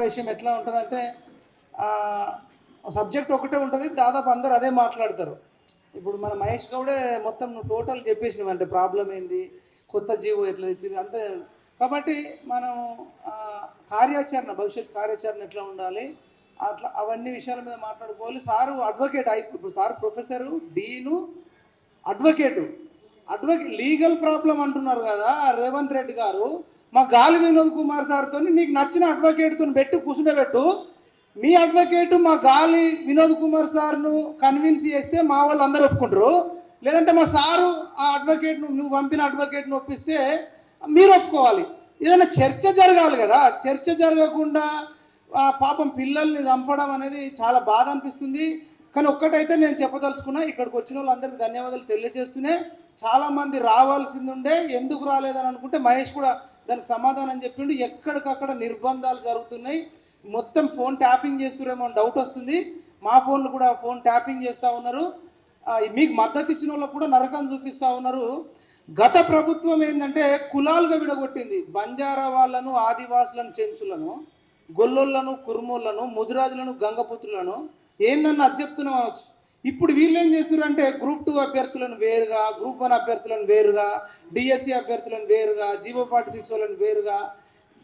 సమావేశం ఎట్లా ఉంటుందంటే సబ్జెక్ట్ ఒకటే ఉంటుంది, దాదాపు అందరూ అదే మాట్లాడతారు. ఇప్పుడు మన మహేష్ గౌడే మొత్తం నువ్వు టోటల్ చెప్పేసినవంటే ప్రాబ్లం ఏంది, కొత్త జీవో ఎట్లా తెచ్చింది అంతే. కాబట్టి మనం కార్యాచరణ, భవిష్యత్ కార్యాచరణ ఎట్లా ఉండాలి, అట్లా అవన్నీ విషయాల మీద మాట్లాడుకోవాలి. సారు అడ్వకేట్ ఇప్పుడు sir professor, dean, advocate legal problem అంటున్నారు కదా రేవంత్ రెడ్డి గారు. మా గాలి వినోద్ కుమార్ సార్తో నీకు నచ్చిన అడ్వకేట్తో పెట్టు, కూర్చుండబెట్టు. మీ అడ్వకేటు మా గాలి వినోద్ కుమార్ సార్ను కన్విన్స్ చేస్తే మా వాళ్ళు అందరూ ఒప్పుకుంటారు. లేదంటే మా సారు ఆ అడ్వకేట్ను, నువ్వు పంపిన అడ్వకేట్ను ఒప్పిస్తే మీరు ఒప్పుకోవాలి. ఏదైనా చర్చ జరగాలి కదా. చర్చ జరగకుండా పాపం పిల్లల్ని చంపడం అనేది చాలా బాధ అనిపిస్తుంది. కానీ ఒక్కటైతే నేను చెప్పదలుచుకున్నా, ఇక్కడికి వచ్చిన వాళ్ళందరికీ ధన్యవాదాలు తెలియజేస్తూనే, చాలామంది రావాల్సింది ఉండే ఎందుకు రాలేదని అనుకుంటే మహేష్ కూడా దానికి సమాధానం చెప్పిండు. ఎక్కడికక్కడ నిర్బంధాలు జరుగుతున్నాయి, మొత్తం ఫోన్ ట్యాపింగ్ చేస్తురేమో అని డౌట్ వస్తుంది. మా ఫోన్లు కూడా ఫోన్ ట్యాపింగ్ చేస్తూ ఉన్నారు. మీకు మద్దతు ఇచ్చిన వాళ్ళకు కూడా నరకం చూపిస్తూ ఉన్నారు. గత ప్రభుత్వం ఏంటంటే కులాలుగా విడగొట్టింది. బంజారా వాళ్ళను, ఆదివాసులను, చెంచులను, గొల్లోళ్ళను, కుర్మోళ్ళను, ముదిరాజులను, గంగపుత్రులను ఏందన్న అది చెప్తున్నాం అవచ్చు. ఇప్పుడు వీళ్ళు ఏం చేస్తున్నారు అంటే గ్రూప్ 2 అభ్యర్థులను వేరుగా, గ్రూప్ 1 అభ్యర్థులను వేరుగా, డిఎస్సి అభ్యర్థులను వేరుగా, జీవో 46 వాళ్ళని వేరుగా.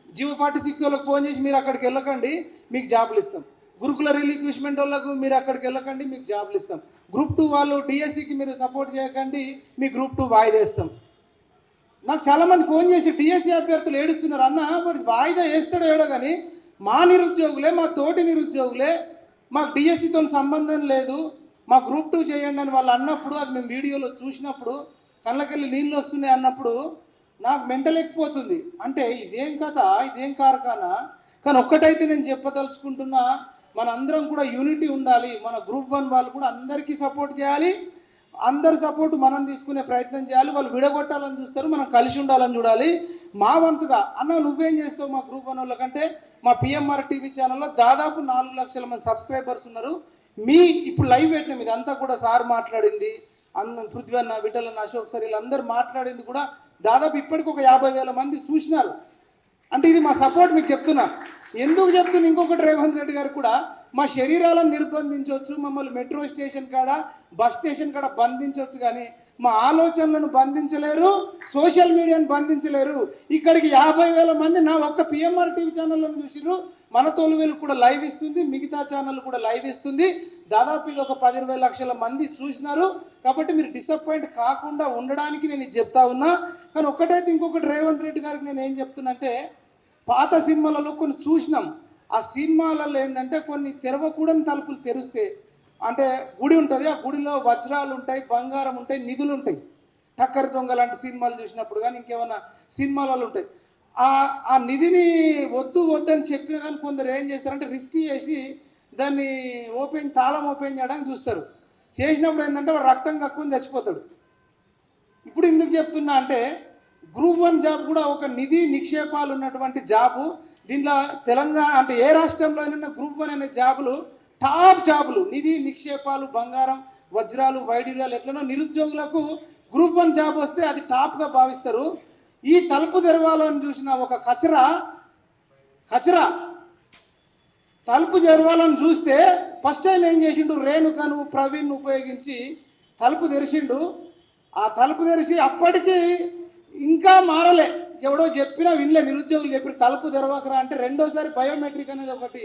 జీవో 46 వాళ్ళకి ఫోన్ చేసి మీరు అక్కడికి వెళ్ళకండి మీకు జాబులు ఇస్తాం, గురుకుల రిలీక్విష్మెంట్ వాళ్ళకు మీరు అక్కడికి వెళ్ళకండి మీకు జాబులు ఇస్తాం, గ్రూప్ 2 వాళ్ళు డిఎస్సికి మీరు సపోర్ట్ చేయకండి మీ గ్రూప్ 2 వాయిదా వేస్తాం. నాకు చాలామంది ఫోన్ చేసి డిఎస్సి అభ్యర్థులు ఏడుస్తున్నారు, అన్న వాడు వాయిదా వేస్తాడో ఏడో కానీ మా నిరుద్యోగులే, మా తోటి నిరుద్యోగులే, మాకు డిఎస్సితో సంబంధం లేదు, మా గ్రూప్ 2 చేయండి అని వాళ్ళు అన్నప్పుడు, అది మేము వీడియోలో చూసినప్పుడు కళ్ళకెళ్ళి నీళ్ళు వస్తున్నాయి అన్నప్పుడు నాకు మెంటల్ ఎక్కిపోతుంది. అంటే ఇదేం కథ, ఇదేం కార్ఖానా. కానీ ఒక్కటైతే నేను చెప్పదలుచుకుంటున్నా, మనందరం కూడా యూనిటీ ఉండాలి. మన గ్రూప్ 1 వాళ్ళు కూడా అందరికీ సపోర్ట్ చేయాలి, అందరి సపోర్ట్ మనం తీసుకునే ప్రయత్నం చేయాలి. వాళ్ళు విడగొట్టాలని చూస్తారు, మనం కలిసి ఉండాలని చూడాలి. మా వంతుగా అన్న నువ్వేం చేస్తావు మా గ్రూప్ 1 వాళ్ళకంటే, మా పిఎంఆర్ టీవీ ఛానల్లో దాదాపు 4 లక్షల మంది సబ్స్క్రైబర్స్ ఉన్నారు. ఇప్పుడు లైవ్ పెట్టినాం, ఇదంతా కూడా సార్ మాట్లాడింది, పృథ్వీ అన్న, విఠల్ అన్న, అశోక్ సార్ వీళ్ళందరూ మాట్లాడింది కూడా దాదాపు ఇప్పటికి ఒక 50,000 మంది చూసినారు. అంటే ఇది మా సపోర్ట్ మీకు చెప్తున్నా. ఎందుకు చెప్తున్నా ఇంకొకటి, రేవంత్ రెడ్డి గారు కూడా మా శరీరాలను నిర్బంధించవచ్చు, మమ్మల్ని మెట్రో స్టేషన్ కాడ, బస్ స్టేషన్ కాడ బంధించవచ్చు, కానీ మా ఆలోచనలను బంధించలేరు, సోషల్ మీడియాను బంధించలేరు. ఇక్కడికి 50,000 మంది నా ఒక్క పిఎంఆర్ టీవీ ఛానళ్ళను చూసిర్రు. మన తొలివేలు కూడా లైవ్ ఇస్తుంది, మిగతా ఛానల్ కూడా లైవ్ ఇస్తుంది. దాదాపు ఇది ఒక 10-20 లక్షల మంది చూసినారు. కాబట్టి మీరు డిసప్పాయింట్ కాకుండా ఉండడానికి నేను ఇది చెప్తా ఉన్నా. కానీ ఒక్కటైతే ఇంకొకటి, రేవంత్ రెడ్డి గారికి నేను ఏం చెప్తున్నంటే, పాత సినిమాలలో కొన్ని చూసినాం. ఆ సినిమాలలో ఏంటంటే కొన్ని తెరవకూడని తలుపులు తెరిస్తే, అంటే గుడి ఉంటుంది, ఆ గుడిలో వజ్రాలు ఉంటాయి, బంగారం ఉంటాయి, నిధులు ఉంటాయి. టక్కరి దొంగ లాంటి సినిమాలు చూసినప్పుడు కానీ ఇంకేమైనా సినిమాలలో ఉంటాయి. ఆ నిధిని వద్దు వద్దని చెప్పినా కానీ కొందరు ఏం చేస్తారంటే రిస్క్ చేసి దాన్ని తాళం ఓపెన్ చేయడానికి చూస్తారు. చేసినప్పుడు ఏంటంటే వాడు రక్తం కక్కుని చచ్చిపోతాడు. ఇప్పుడు ఎందుకు చెప్తున్నా అంటే, గ్రూప్ 1 జాబ్ కూడా ఒక నిధి నిక్షేపాలు ఉన్నటువంటి జాబు. దీంట్లో తెలంగాణ అంటే ఏ రాష్ట్రంలో అయినా గ్రూప్ 1 అనే జాబులు టాప్ జాబులు. నిధి నిక్షేపాలు, బంగారం, వజ్రాలు, వైడూర్యాలు ఎట్లనో నిరుద్యోగులకు గ్రూప్ 1 జాబ్ వస్తే అది టాప్గా భావిస్తారు. ఈ తలుపు తెరవాలని చూసిన ఒక కచరా తలుపు తెరవాలని చూస్తే ఫస్ట్ టైం ఏం చేసిండు, రేణుకను ప్రవీణ్ ఉపయోగించి తలుపు తెరిచిండు. ఆ తలుపు తెరిచి అప్పటికి ఇంకా మారలే, ఎవడో చెప్పినా వినలే, నిరుద్యోగులు చెప్పి తలుపు తెరవకరా అంటే రెండోసారి బయోమెట్రిక్ అనేది ఒకటి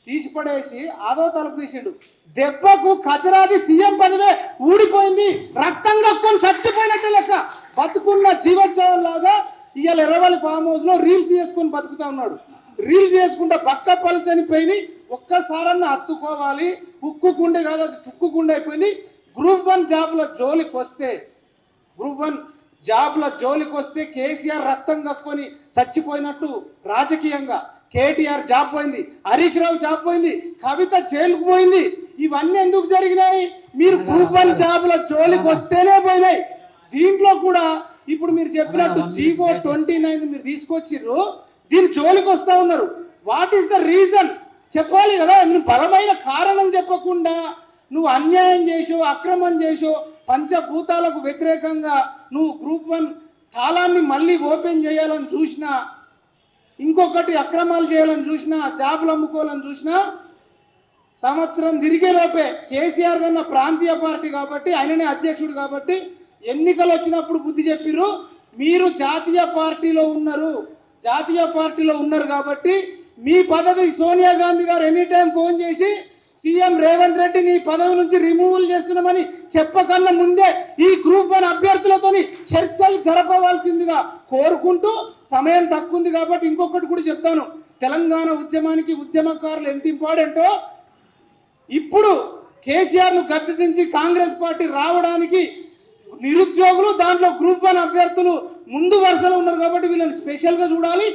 తీసి పడేసి అదో తలుపు తీసిండు. దెబ్బకు కచరాది సీఎం పదవే ఊడిపోయింది, రక్తం కక్కుని చచ్చిపోయినట్టే లెక్క. బతుకున్న జీవోత్సవం లాగా ఇవాళ ఎర్రవల్లి ఫామ్ హౌస్లో రీల్స్ చేసుకొని బతుకుతా ఉన్నాడు. రీల్స్ చేసుకుంటే బక్క పళ్ళు చనిపోయి ఒక్కసారన్నా హత్తుకోవాలి. ఉక్కు గుండె కాదు, అది తుక్కు గుండె అయిపోయింది. గ్రూప్ 1 జాబ్లో జోలికి వస్తే కేసీఆర్ రక్తం కక్కుని చచ్చిపోయినట్టు రాజకీయంగా, కేటీఆర్ జాబ్ పోయింది, హరీష్ రావు జాబ్ పోయింది, కవిత జైలుకు పోయింది. ఇవన్నీ ఎందుకు జరిగినాయి? మీరు గ్రూప్ 1 జాబ్ల జోలికి వస్తేనే పోయినాయి. దీంట్లో కూడా ఇప్పుడు మీరు చెప్పినట్టు జీవో 29 మీరు తీసుకొచ్చిర్రు, దీని జోలికి వస్తూ ఉన్నారు. వాట్ ఈస్ ద రీజన్ చెప్పాలి కదా. నువ్వు బలమైన కారణం చెప్పకుండా నువ్వు అన్యాయం చేసో, అక్రమం చేసో, పంచభూతాలకు వ్యతిరేకంగా నువ్వు గ్రూప్ 1 తాళాన్ని మళ్ళీ ఓపెన్ చేయాలని చూసినా ఇంకొకటి అక్రమాలు చేయాలని చూసినా, జాబులు అమ్ముకోవాలని చూసినా సంవత్సరం తిరిగే లోపే కేసీఆర్ దన్న ప్రాంతీయ పార్టీ కాబట్టి, ఆయననే అధ్యక్షుడు కాబట్టి ఎన్నికలు వచ్చినప్పుడు బుద్ధి చెప్పిర్రు. మీరు జాతీయ పార్టీలో ఉన్నారు కాబట్టి మీ పదవి సోనియా గాంధీ గారు ఎనీ టైం ఫోన్ చేసి సీఎం రేవంత్ రెడ్డి నీ పదవి నుంచి రిమూవల్ చేస్తున్నామని చెప్పకన్నా ముందే ఈ గ్రూప్ 1 అభ్యర్థులతోని చర్చలు జరపవలసిందిగా కోరుకుంటూ, సమయం తక్కువ ఉంది కాబట్టి ఇంకొకటి కూడా చెప్తాను. తెలంగాణ ఉద్యమానికి ఉద్యమకారులు ఎంత ఇంపార్టెంటో, ఇప్పుడు కేసీఆర్ను గద్దె దించి కాంగ్రెస్ పార్టీ రావడానికి నిరుద్యోగులు, దాంట్లో గ్రూప్ 1 అభ్యర్థులు ముందు వరుసలో ఉన్నారు కాబట్టి వీళ్ళని స్పెషల్గా చూడాలి.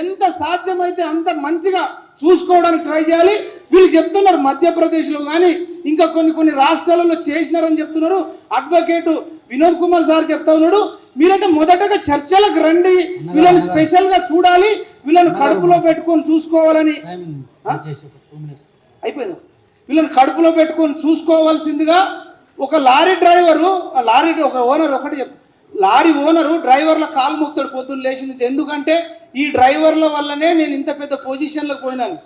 ఎంత సాధ్యమైతే అంత మంచిగా చూసుకోవడానికి ట్రై చేయాలి. వీళ్ళు చెప్తున్నారు మధ్యప్రదేశ్లో కానీ ఇంకా కొన్ని రాష్ట్రాలలో చేసినారని చెప్తున్నారు. అడ్వకేట్ వినోద్ కుమార్ సార్ చెప్తా ఉన్నాడు, మీరైతే మొదటగా చర్చలకు రండి, వీళ్ళని స్పెషల్గా చూడాలి, వీళ్ళని కడుపులో పెట్టుకొని చూసుకోవాలని. అయిపోయింది. వీళ్ళని కడుపులో పెట్టుకొని చూసుకోవాల్సిందిగా ఒక లారీ డ్రైవరు, ఒక ఓనర్ ఒకటి లారీ ఓనరు డ్రైవర్ల కాలు మొక్కుతాడు పొద్దున్న లేచి నుంచి. ఎందుకంటే ఈ డ్రైవర్ల వల్లనే నేను ఇంత పెద్ద పొజిషన్లోకి పోయినాను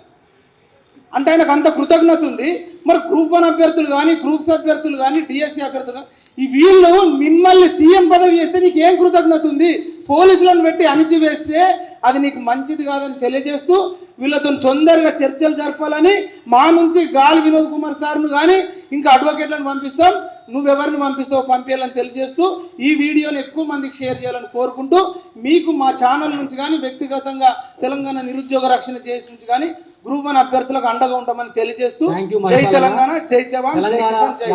అంటే ఆయనకు అంత కృతజ్ఞత ఉంది. మరి గ్రూప్ 1 అభ్యర్థులు కానీ, గ్రూప్స్ అభ్యర్థులు కానీ, డిఎస్సి అభ్యర్థులు కానీ, ఈ వీళ్ళు మిమ్మల్ని సీఎం పదవి చేస్తే నీకు ఏం కృతజ్ఞత ఉంది? పోలీసులను పెట్టి అణిచివేస్తే అది నీకు మంచిది కాదని తెలియజేస్తూ వీళ్ళతో తొందరగా చర్చలు జరపాలని మా నుంచి గాలి వినోద్ కుమార్ సార్ను కానీ ఇంకా అడ్వకేట్లను పంపిస్తాం, నువ్వెవరిని పంపిస్తావో పంపించాలని తెలియజేస్తూ ఈ వీడియోని ఎక్కువ మందికి షేర్ చేయాలని కోరుకుంటూ, మీకు మా ఛానల్ నుంచి కానీ వ్యక్తిగతంగా తెలంగాణ నిరుద్యోగ రక్షణ చేసి నుంచి కానీ గ్రూప్ 1 అభ్యర్థులకు అండగా ఉంటామని తెలియజేస్తూ జై తెలంగాణ, జై జవాన్, జై కిసాన్, జై